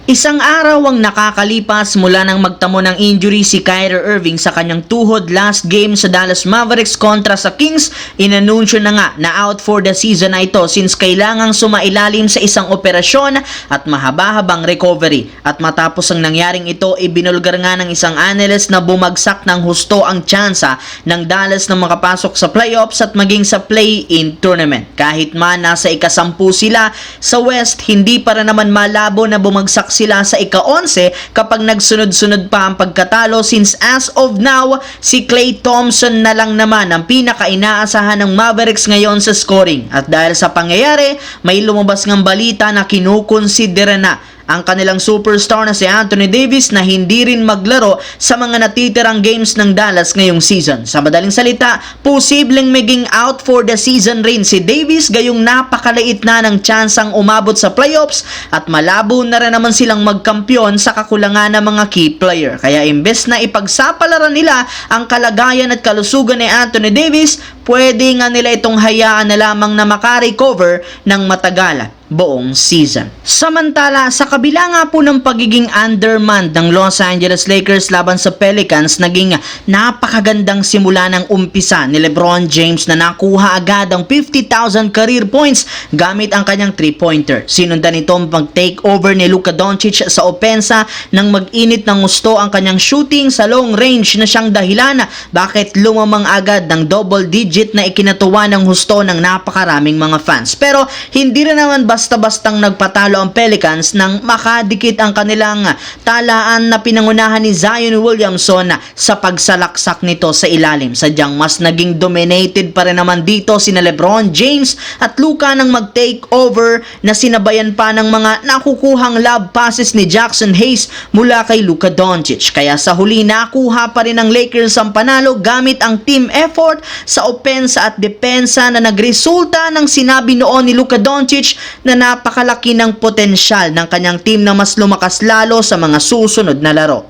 Isang araw ang nakakalipas mula nang magtamo ng injury si Kyrie Irving sa kanyang tuhod last game sa Dallas Mavericks kontra sa Kings. Inanunsyo na nga na out for the season na ito since kailangang sumailalim sa isang operasyon at mahaba-habang recovery. At matapos ang nangyaring ito, ibinulgar nga ng isang analyst na bumagsak ng husto ang tsansa ng Dallas na makapasok sa playoffs at maging sa play-in tournament. Kahit man nasa ika-10 sila sa West, hindi para naman malabo na bumagsak sila sa ika-11 kapag nagsunod-sunod pa ang pagkatalo since as of now, si Klay Thompson na lang naman ang pinaka-inaasahan ng Mavericks ngayon sa scoring. At dahil sa pangyayari, may lumabas ngang balita na kinukonsidera na ang kanilang superstar na si Anthony Davis na hindi rin maglaro sa mga natitirang games ng Dallas ngayong season. Sa madaling salita, posibleng maging out for the season rin si Davis gayong napakaliit na ng tsansang umabot sa playoffs at malabo na rin naman silang magkampiyon sa kakulangan ng mga key player. Kaya imbes na ipagsapalaran nila ang kalagayan at kalusugan ni Anthony Davis, pwede nga nila itong hayaan na lamang na makarecover ng matagalan buong season. Samantala, sa kabila nga po ng pagiging undermanned ng Los Angeles Lakers laban sa Pelicans, naging napakagandang simula ng umpisa ni LeBron James na nakuha agad ang 50,000 career points gamit ang kanyang 3-pointer. Sinundan ito ang pag-take over ni Luka Doncic sa opensa nang mag-init ng gusto ang kanyang shooting sa long range na siyang dahilan bakit lumamang agad ng double digit na ikinatuwa ng husto ng napakaraming mga fans. Pero hindi rin naman basta-bastang nagpatalo ang Pelicans nang makadikit ang kanilang talaan na pinangunahan ni Zion Williamson sa pagsalaksak nito sa ilalim. Sadyang mas naging dominated pa rin naman dito sina LeBron James at Luka nang mag-take over na sinabayan pa ng mga nakukuhang lob passes ni Jackson Hayes mula kay Luka Doncic. Kaya sa huli nakuha pa rin ng Lakers ang panalo gamit ang team effort sa opensa at depensa na nagresulta ng sinabi noon ni Luka Doncic na napakalaki ng potensyal ng kanyang team na mas lumakas lalo sa mga susunod na laro.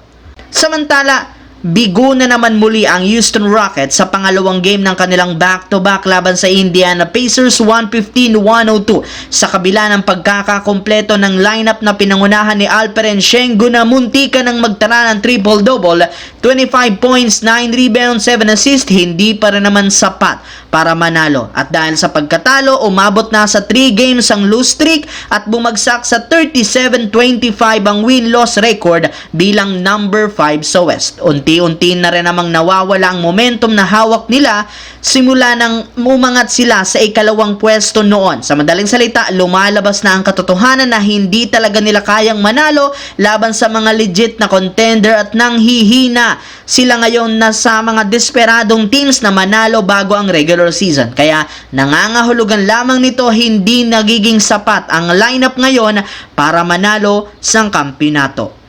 Samantala, bigo na naman muli ang Houston Rockets sa pangalawang game ng kanilang back-to-back laban sa Indiana Pacers 115-102 sa kabila ng pagkakakompleto ng lineup na pinangunahan ni Alperen Sengun na muntika ng magtala ng triple-double, 25 points, 9 rebounds, 7 assists, hindi pa rin naman sapat para manalo. At dahil sa pagkatalo, umabot na sa 3 games ang lose streak at bumagsak sa 37-25 ang win-loss record bilang number 5 sa West. Unti-unti na rin namang nawawala ang momentum na hawak nila simula nang umangat sila sa ikalawang pwesto noon. Sa madaling salita, lumalabas na ang katotohanan na hindi talaga nila kayang manalo laban sa mga legit na contender at nanghihina sila ngayon na sa mga desperadong teams na manalo bago ang regular season. Kaya nangangahulugan lamang nito hindi nagiging sapat ang lineup ngayon para manalo sa kampeonato.